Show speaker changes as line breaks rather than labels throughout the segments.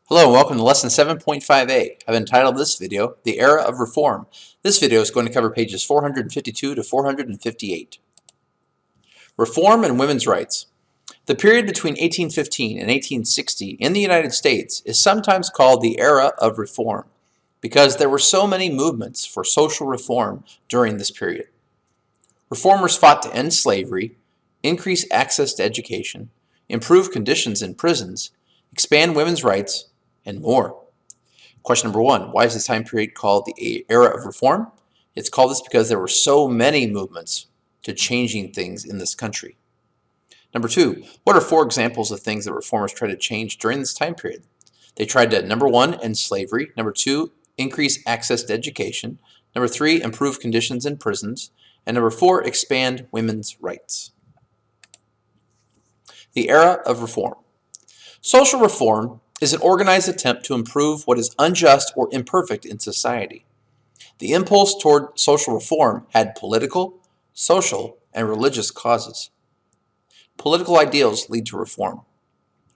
Hello and welcome to Lesson 7.5A. I've entitled this video, The Era of Reform. This video is going to cover pages 452 to 458. Reform and Women's Rights. The period between 1815 and 1860 in the United States is sometimes called the Era of Reform because there were so many movements for social reform during this period. Reformers fought to end slavery, increase access to education, improve conditions in prisons, expand women's rights, and more. Question number one, why is this time period called the Era of Reform? It's called this because there were so many movements to changing things in this country. Number two, what are four examples of things that reformers tried to change during this time period? They tried to, number one, end slavery. Number two, increase access to education. Number three, improve conditions in prisons. And number four, expand women's rights. The Era of Reform. Social reform is an organized attempt to improve what is unjust or imperfect in society. The impulse toward social reform had political, social, and religious causes. Political ideals lead to reform.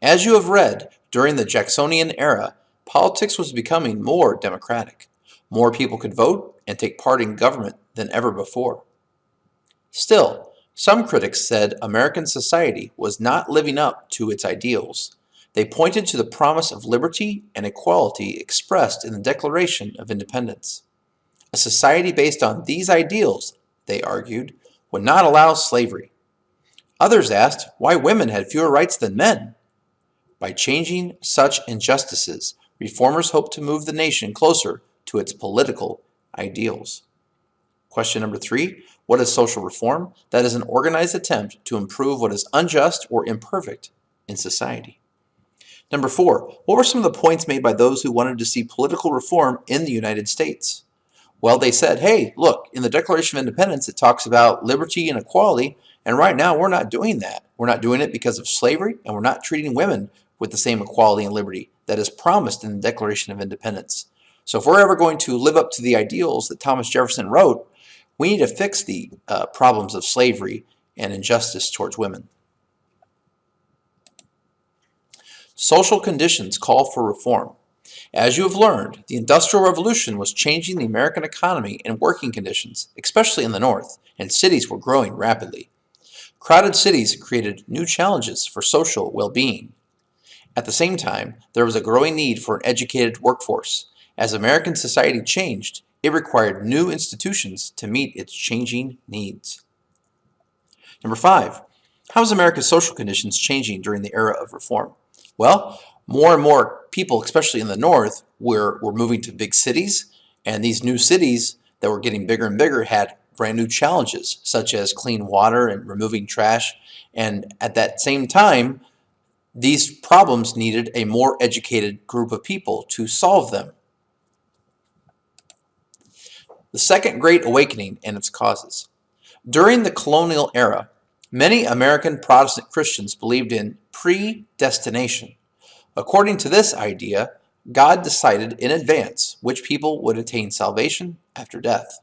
As you have read, during the Jacksonian era, politics was becoming more democratic. More people could vote and take part in government than ever before. Still, some critics said American society was not living up to its ideals. They pointed to the promise of liberty and equality expressed in the Declaration of Independence. A society based on these ideals, they argued, would not allow slavery. Others asked why women had fewer rights than men. By changing such injustices, reformers hoped to move the nation closer to its political ideals. Question number three, what is social reform? That is an organized attempt to improve what is unjust or imperfect in society. Number four, what were some of the points made by those who wanted to see political reform in the United States? Well, they said, hey, look, in the Declaration of Independence, it talks about liberty and equality, and right now we're not doing that. We're not doing it because of slavery, and we're not treating women with the same equality and liberty that is promised in the Declaration of Independence. So if we're ever going to live up to the ideals that Thomas Jefferson wrote, we need to fix the problems of slavery and injustice towards women. Social conditions call for reform. As you have learned, the Industrial Revolution was changing the American economy and working conditions, especially in the North, and cities were growing rapidly. Crowded cities created new challenges for social well-being. At the same time, there was a growing need for an educated workforce. As American society changed, it required new institutions to meet its changing needs. Number five, how is America's social conditions changing during the era of reform? Well, more and more people, especially in the North, were moving to big cities, and these new cities that were getting bigger and bigger had brand new challenges, such as clean water and removing trash. And at that same time, these problems needed a more educated group of people to solve them. The Second Great Awakening and its causes. During the colonial era, many American Protestant Christians believed in predestination. According to this idea, God decided in advance which people would attain salvation after death.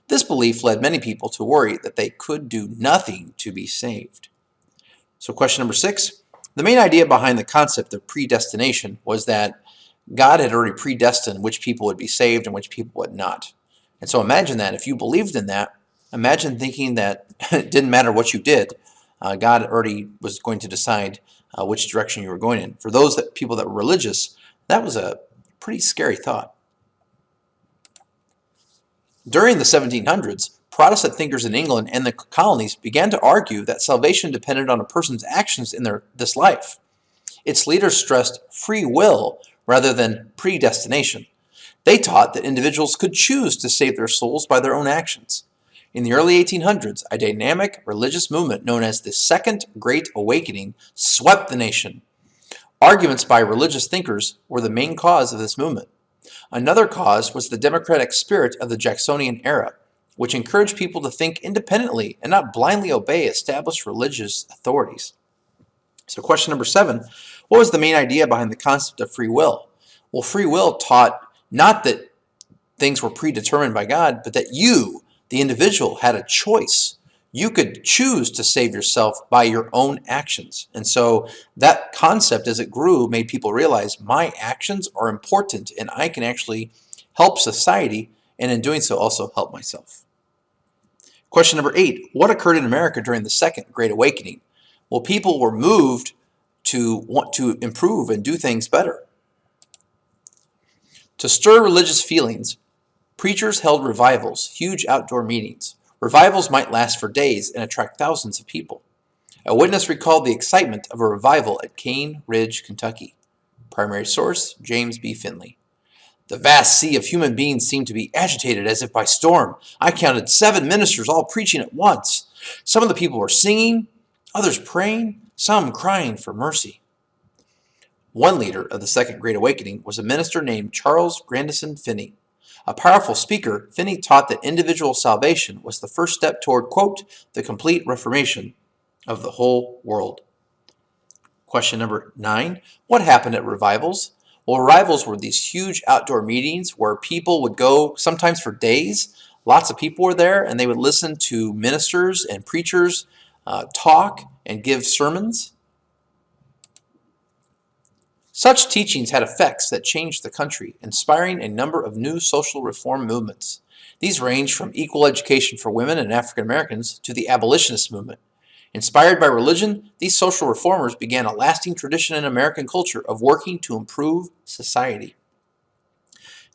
This belief led many people to worry that they could do nothing to be saved. So question number six, the main idea behind the concept of predestination was that God had already predestined which people would be saved and which people would not. And so imagine that if you believed in that, imagine thinking that it didn't matter what you did, God already was going to decide which direction you were going in. For those people that were religious, that was a pretty scary thought. During the 1700s, Protestant thinkers in England and the colonies began to argue that salvation depended on a person's actions in this life. Its leaders stressed free will rather than predestination. They taught that individuals could choose to save their souls by their own actions. In the early 1800s, a dynamic religious movement known as the Second Great Awakening swept the nation. Arguments by religious thinkers were the main cause of this movement. Another cause was the democratic spirit of the Jacksonian era, which encouraged people to think independently and not blindly obey established religious authorities. So question number seven, what was the main idea behind the concept of free will? Well, free will taught not that things were predetermined by God, but that you, the individual, had a choice You could choose to save yourself by your own actions. And so that concept, as it grew, made people realize my actions are important and I can actually help society, and in doing so also help myself. Question number 8. What occurred in America during the Second Great Awakening? Well, people were moved to want to improve and do things better. To stir religious feelings, preachers held revivals, huge outdoor meetings. Revivals might last for days and attract thousands of people. A witness recalled the excitement of a revival at Cane Ridge, Kentucky. Primary source, James B. Finley. The vast sea of human beings seemed to be agitated as if by storm. I counted 7 ministers all preaching at once. Some of the people were singing, others praying, some crying for mercy. One leader of the Second Great Awakening was a minister named Charles Grandison Finney. A powerful speaker, Finney taught that individual salvation was the first step toward, quote, the complete reformation of the whole world. Question number 9. What happened at revivals? Well, revivals were these huge outdoor meetings where people would go sometimes for days. Lots of people were there, and they would listen to ministers and preachers talk and give sermons. Such teachings had effects that changed the country, inspiring a number of new social reform movements. These ranged from equal education for women and African Americans to the abolitionist movement. Inspired by religion, these social reformers began a lasting tradition in American culture of working to improve society.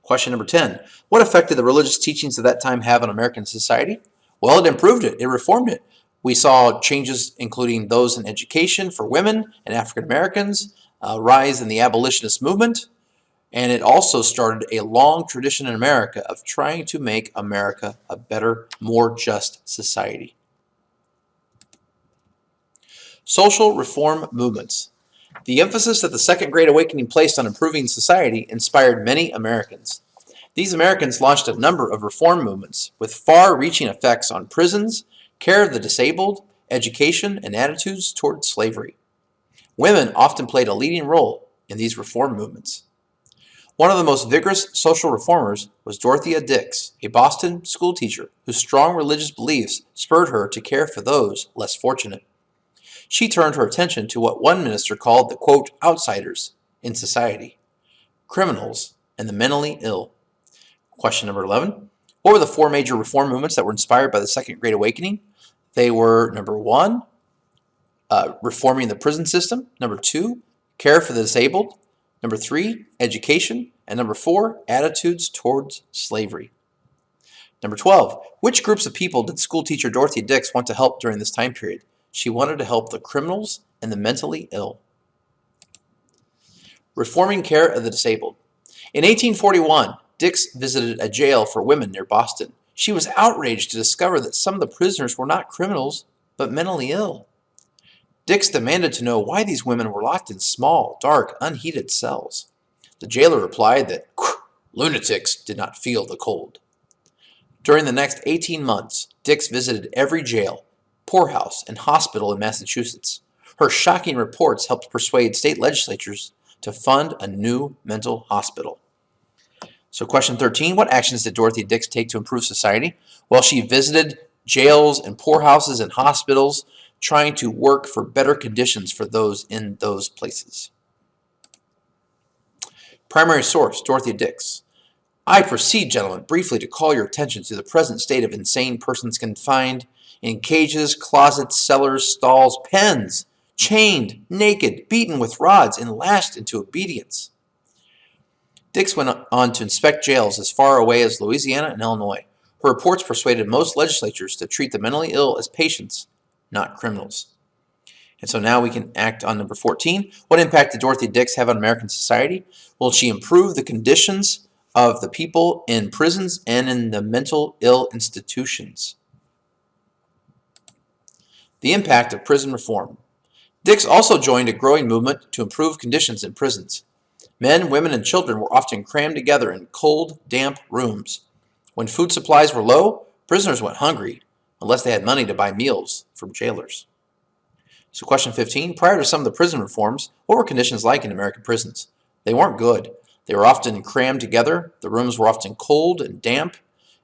Question number 10. What effect did the religious teachings of that time have on American society? Well, it improved it. It reformed it. We saw changes including those in education for women and African Americans, a rise in the abolitionist movement, and it also started a long tradition in America of trying to make America a better, more just society. Social reform movements. The emphasis that the Second Great Awakening placed on improving society inspired many Americans. These Americans launched a number of reform movements with far-reaching effects on prisons, care of the disabled, education, and attitudes toward slavery. Women often played a leading role in these reform movements. One of the most vigorous social reformers was Dorothea Dix, a Boston schoolteacher whose strong religious beliefs spurred her to care for those less fortunate. She turned her attention to what one minister called the, quote, outsiders in society, criminals, and the mentally ill. Question number 11. What were the 4 major reform movements that were inspired by the Second Great Awakening? They were, number 1, reforming the prison system. Number 2, care for the disabled. Number 3, education. And number 4, attitudes towards slavery. Number 12, which groups of people did schoolteacher Dorothea Dix want to help during this time period? She wanted to help the criminals and the mentally ill. Reforming care of the disabled. In 1841, Dix visited a jail for women near Boston. She was outraged to discover that some of the prisoners were not criminals, but mentally ill. Dix demanded to know why these women were locked in small, dark, unheated cells. The jailer replied that lunatics did not feel the cold. During the next 18 months, Dix visited every jail, poorhouse, and hospital in Massachusetts. Her shocking reports helped persuade state legislatures to fund a new mental hospital. So question 13, what actions did Dorothea Dix take to improve society? Well, she visited jails and poorhouses and hospitals, trying to work for better conditions for those in those places. Primary source, Dorothea Dix. I proceed, gentlemen, briefly to call your attention to the present state of insane persons confined in cages, closets, cellars, stalls, pens, chained, naked, beaten with rods, and lashed into obedience. Dix went on to inspect jails as far away as Louisiana and Illinois. Her reports persuaded most legislatures to treat the mentally ill as patients, not criminals. And so now we can act on number 14. What impact did Dorothea Dix have on American society? Well, she improved the conditions of the people in prisons and in the mental ill institutions. The impact of prison reform. Dix also joined a growing movement to improve conditions in prisons. Men, women, and children were often crammed together in cold, damp rooms. When food supplies were low, prisoners went hungry, unless they had money to buy meals from jailers. So question 15, prior to some of the prison reforms, what were conditions like in American prisons? They weren't good. They were often crammed together, the rooms were often cold and damp,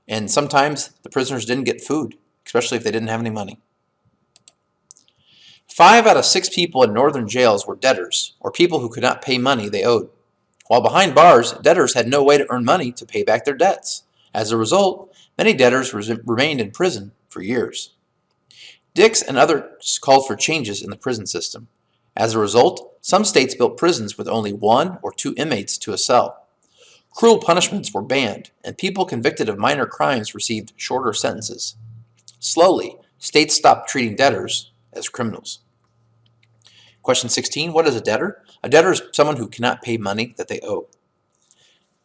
and sometimes the prisoners didn't get food. especially if they didn't have any money. 5 out of 6 people in northern jails were debtors, or people who could not pay money they owed. While behind bars, debtors had no way to earn money to pay back their debts. As a result, many debtors remained in prison for years. Dix and others called for changes in the prison system. As a result, some states built prisons with only 1 or 2 inmates to a cell. Cruel punishments were banned, and people convicted of minor crimes received shorter sentences. Slowly, states stopped treating debtors as criminals. Question 16. What is a debtor? A debtor is someone who cannot pay money that they owe.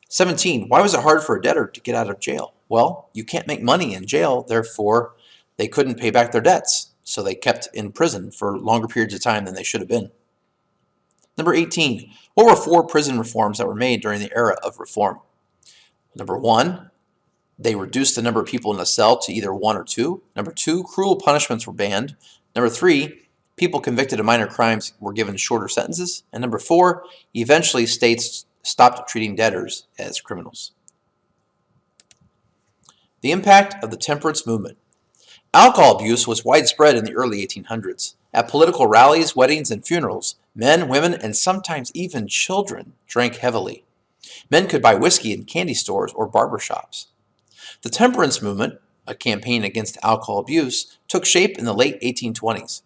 17. Why was it hard for a debtor to get out of jail? Well, you can't make money in jail, therefore they couldn't pay back their debts, so they kept in prison for longer periods of time than they should have been. Number 18. What were 4 prison reforms that were made during the era of reform? Number 1, they reduced the number of people in a cell to either 1 or 2. Number 2, cruel punishments were banned. Number 3, people convicted of minor crimes were given shorter sentences. And number 4, eventually states stopped treating debtors as criminals. The impact of the temperance movement. Alcohol abuse was widespread in the early 1800s. At political rallies, weddings, and funerals, men, women, and sometimes even children drank heavily. Men could buy whiskey in candy stores or barber shops. The temperance movement, a campaign against alcohol abuse, took shape in the late 1820s.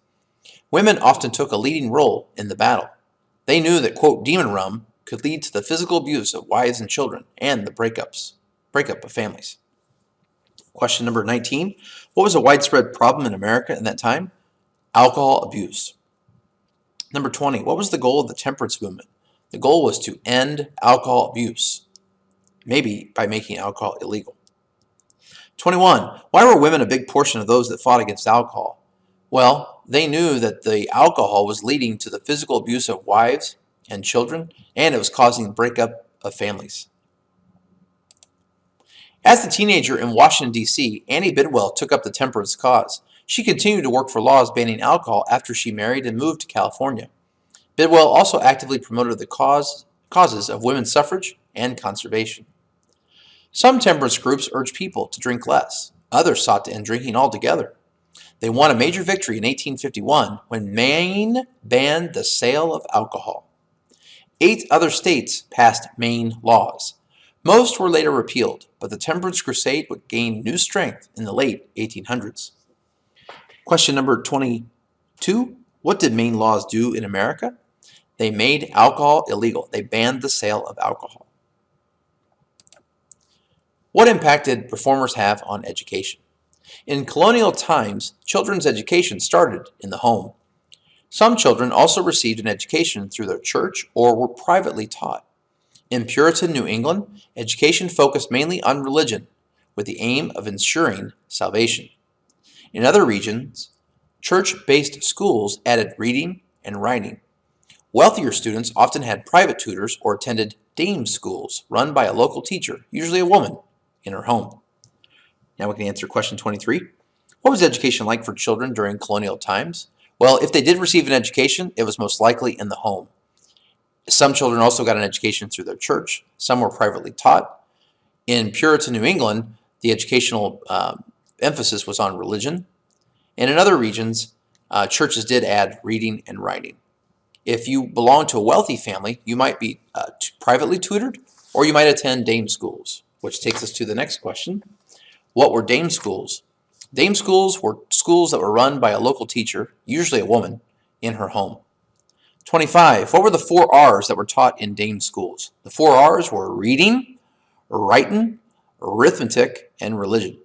Women often took a leading role in the battle. They knew that, quote, demon rum could lead to the physical abuse of wives and children and the breakup of families. Question number 19. What was a widespread problem in America in that time? Alcohol abuse. Number 20. What was the goal of the temperance movement? The goal was to end alcohol abuse, maybe by making alcohol illegal. 21. Why were women a big portion of those that fought against alcohol? Well, they knew that the alcohol was leading to the physical abuse of wives and children, and it was causing the breakup of families. As a teenager in Washington, D.C., Annie Bidwell took up the temperance cause. She continued to work for laws banning alcohol after she married and moved to California. Bidwell also actively promoted the causes of women's suffrage and conservation. Some temperance groups urged people to drink less. Others sought to end drinking altogether. They won a major victory in 1851 when Maine banned the sale of alcohol. 8 other states passed Maine laws. Most were later repealed, but the temperance crusade would gain new strength in the late 1800s. Question number 22. What did Maine laws do in America? They made alcohol illegal. They banned the sale of alcohol. What impact did reformers have on education? In colonial times, children's education started in the home. Some children also received an education through their church or were privately taught. In Puritan New England, education focused mainly on religion, with the aim of ensuring salvation. In other regions, church-based schools added reading and writing. Wealthier students often had private tutors or attended dame schools run by a local teacher, usually a woman, in her home. Now we can answer question 23. What was education like for children during colonial times? Well, if they did receive an education, it was most likely in the home. Some children also got an education through their church. Some were privately taught. In Puritan New England, the educational emphasis was on religion. And in other regions, churches did add reading and writing. If you belong to a wealthy family, you might be privately tutored, or you might attend dame schools, which takes us to the next question. What were dame schools? Dame schools were schools that were run by a local teacher, usually a woman, in her home. 25. What were the 4 R's that were taught in dame schools? The 4 R's were reading, writing, arithmetic, and religion.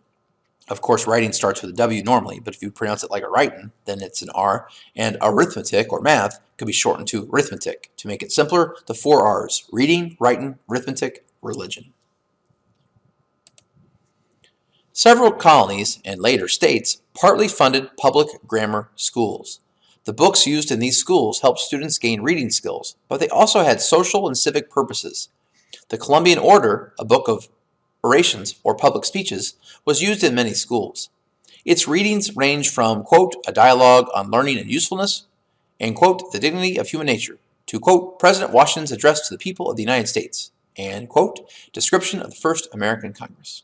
Of course, writing starts with a W normally, but if you pronounce it like a writing, then it's an R. And arithmetic, or math, could be shortened to arithmetic. To make it simpler, the 4 R's: reading, writing, arithmetic, religion. Several colonies and later states partly funded public grammar schools. The books used in these schools helped students gain reading skills, but they also had social and civic purposes. The Columbian Order, a book of orations or public speeches, was used in many schools. Its readings range from, quote, a dialogue on learning and usefulness, and, quote, the dignity of human nature, to, quote, President Washington's address to the people of the United States, and, quote, description of the first American Congress.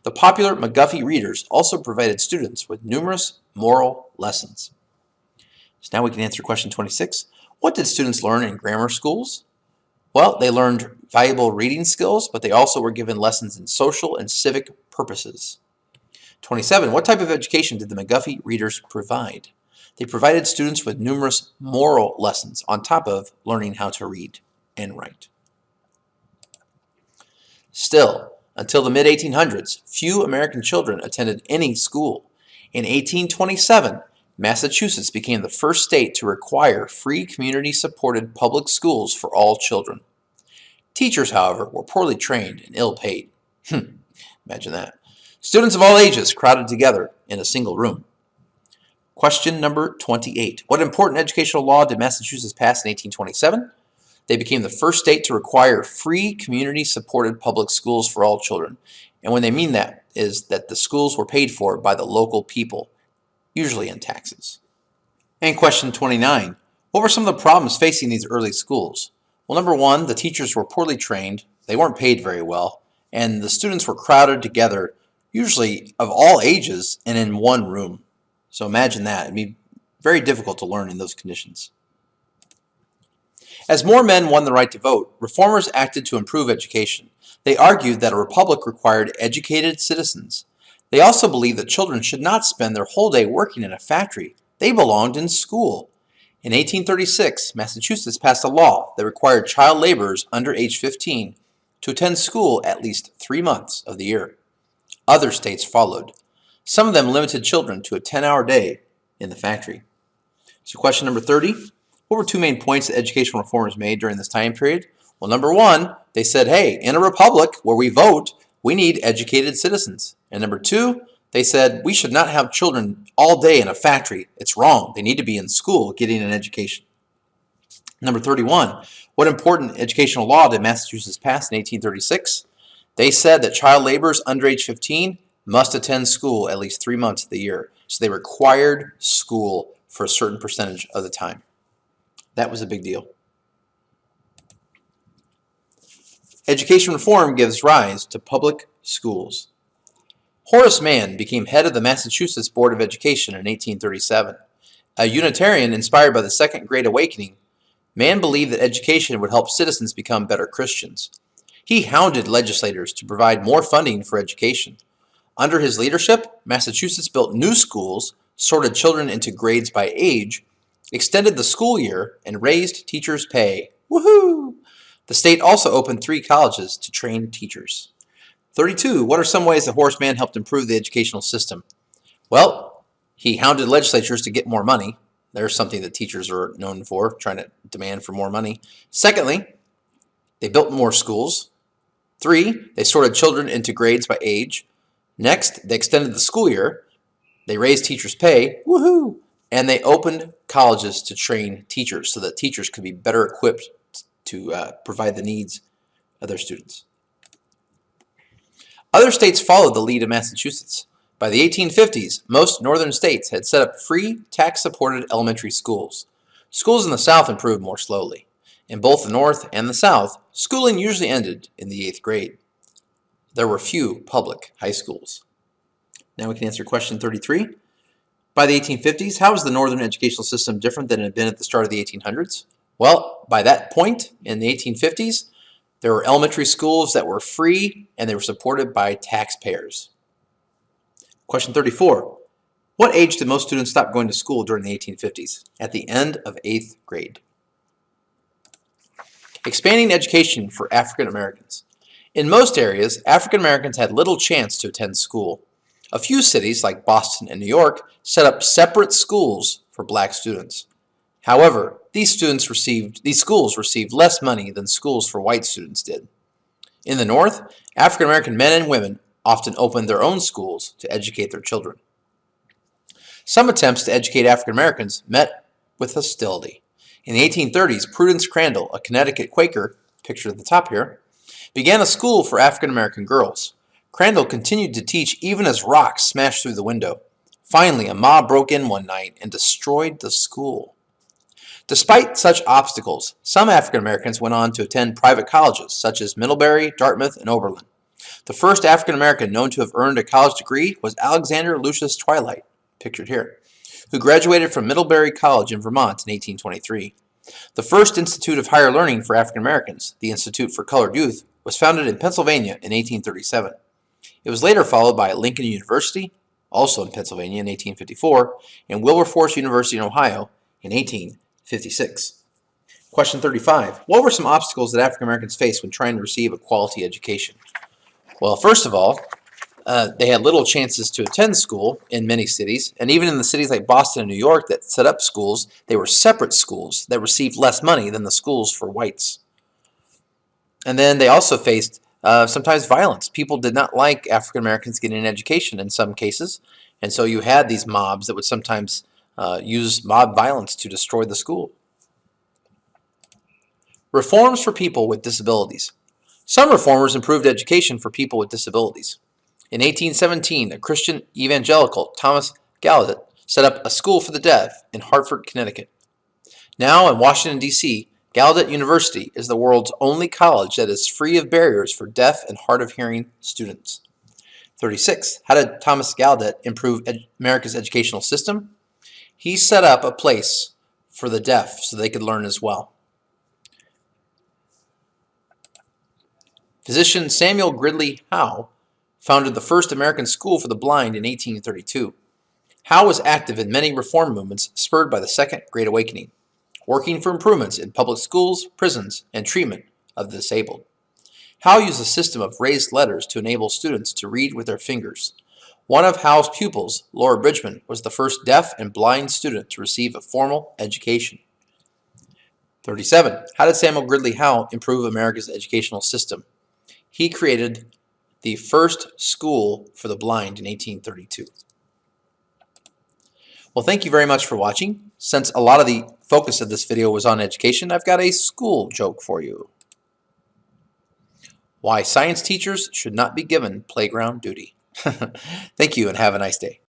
The popular McGuffey readers also provided students with numerous moral lessons. So now we can answer question 26. What did students learn in grammar schools? Well, they learned valuable reading skills, but they also were given lessons in social and civic purposes. 27. What type of education did the McGuffey readers provide? They provided students with numerous moral lessons on top of learning how to read and write. Still, until the mid-1800s, few American children attended any school. In 1827, Massachusetts became the first state to require free community-supported public schools for all children. Teachers, however, were poorly trained and ill-paid. Imagine that. Students of all ages crowded together in a single room. Question number 28. What important educational law did Massachusetts pass in 1827? They became the first state to require free community-supported public schools for all children. And when they mean that is that the schools were paid for by the local people, usually in taxes. And question 29. What were some of the problems facing these early schools? Well, number one, the teachers were poorly trained, they weren't paid very well, and the students were crowded together, usually of all ages, and in one room. So imagine that. It'd be very difficult to learn in those conditions. As more men won the right to vote, reformers acted to improve education. They argued that a republic required educated citizens. They also believed that children should not spend their whole day working in a factory. They belonged in school. In 1836, Massachusetts passed a law that required child laborers under age 15 to attend school at least 3 months of the year. Other states followed. Some of them limited children to a 10-hour day in the factory. So question number 30. What were two main points that educational reformers made during this time period? Well, number one, they said, hey, in a republic where we vote, we need educated citizens. And number two, they said we should not have children all day in a factory. It's wrong. They need to be in school getting an education. Number 31, what important educational law did Massachusetts pass in 1836? They said that child laborers under age 15 must attend school at least 3 months of the year. So they required school for a certain percentage of the time. That was a big deal. Education reform gives rise to public schools. Horace Mann became head of the Massachusetts Board of Education in 1837. A Unitarian inspired by the Second Great Awakening, Mann believed that education would help citizens become better Christians. He hounded legislators to provide more funding for education. Under his leadership, Massachusetts built new schools, sorted children into grades by age, extended the school year, and raised teachers' pay. Woohoo! The state also opened 3 colleges to train teachers. 32. What are some ways that Horace Mann helped improve the educational system? Well, he hounded legislatures to get more money. There's something that teachers are known for, trying to demand for more money. Secondly, they built more schools. 3. They sorted children into grades by age. Next, they extended the school year. They raised teachers' pay. Woohoo! And they opened colleges to train teachers so that teachers could be better equipped to provide the needs of their students. Other states followed the lead of Massachusetts. By the 1850s, most northern states had set up free, tax-supported elementary schools. Schools in the South improved more slowly. In both the North and the South, schooling usually ended in the 8th grade. There were few public high schools. Now we can answer question 33. By the 1850s, how was the northern educational system different than it had been at the start of the 1800s? Well, by that point in the 1850s, there were elementary schools that were free and they were supported by taxpayers. Question 34. What age did most students stop going to school during the 1850s? At the end of 8th grade. Expanding education for African Americans. In most areas, African Americans had little chance to attend school. A few cities, like Boston and New York, set up separate schools for black students. However, these schools received less money than schools for white students did. In the North, African American men and women often opened their own schools to educate their children. Some attempts to educate African Americans met with hostility. In the 1830s, Prudence Crandall, a Connecticut Quaker, pictured at the top here, began a school for African American girls. Crandall continued to teach even as rocks smashed through the window. Finally, a mob broke in one night and destroyed the school. Despite such obstacles, some African Americans went on to attend private colleges such as Middlebury, Dartmouth, and Oberlin. The first African American known to have earned a college degree was Alexander Lucius Twilight, pictured here, who graduated from Middlebury College in Vermont in 1823. The first institute of higher learning for African Americans, the Institute for Colored Youth, was founded in Pennsylvania in 1837. It was later followed by Lincoln University, also in Pennsylvania in 1854, and Wilberforce University in Ohio in 1856. Question 35. What were some obstacles that African Americans faced when trying to receive a quality education? Well, first of all, they had little chances to attend school in many cities, and even in the cities like Boston and New York that set up schools, they were separate schools that received less money than the schools for whites. And then they also faced sometimes violence. People did not like African Americans getting an education in some cases, and so you had these mobs that would sometimes use mob violence to destroy the school. Reforms for people with disabilities. Some reformers improved education for people with disabilities. In 1817, a Christian evangelical, Thomas Gallaudet, set up a school for the deaf in Hartford, Connecticut. Now in Washington, D.C., Gallaudet University is the world's only college that is free of barriers for deaf and hard of hearing students. 36. How did Thomas Gallaudet improve America's educational system? He set up a place for the deaf so they could learn as well. Physician Samuel Gridley Howe founded the first American school for the blind in 1832. Howe was active in many reform movements spurred by the Second Great Awakening, working for improvements in public schools, prisons, and treatment of the disabled. Howe used a system of raised letters to enable students to read with their fingers. One of Howe's pupils, Laura Bridgman, was the first deaf and blind student to receive a formal education. 37. How did Samuel Gridley Howe improve America's educational system? He created the first school for the blind in 1832. Well, thank you very much for watching. Since a lot of the focus of this video was on education, I've got a school joke for you. Why science teachers should not be given playground duty. Thank you and have a nice day.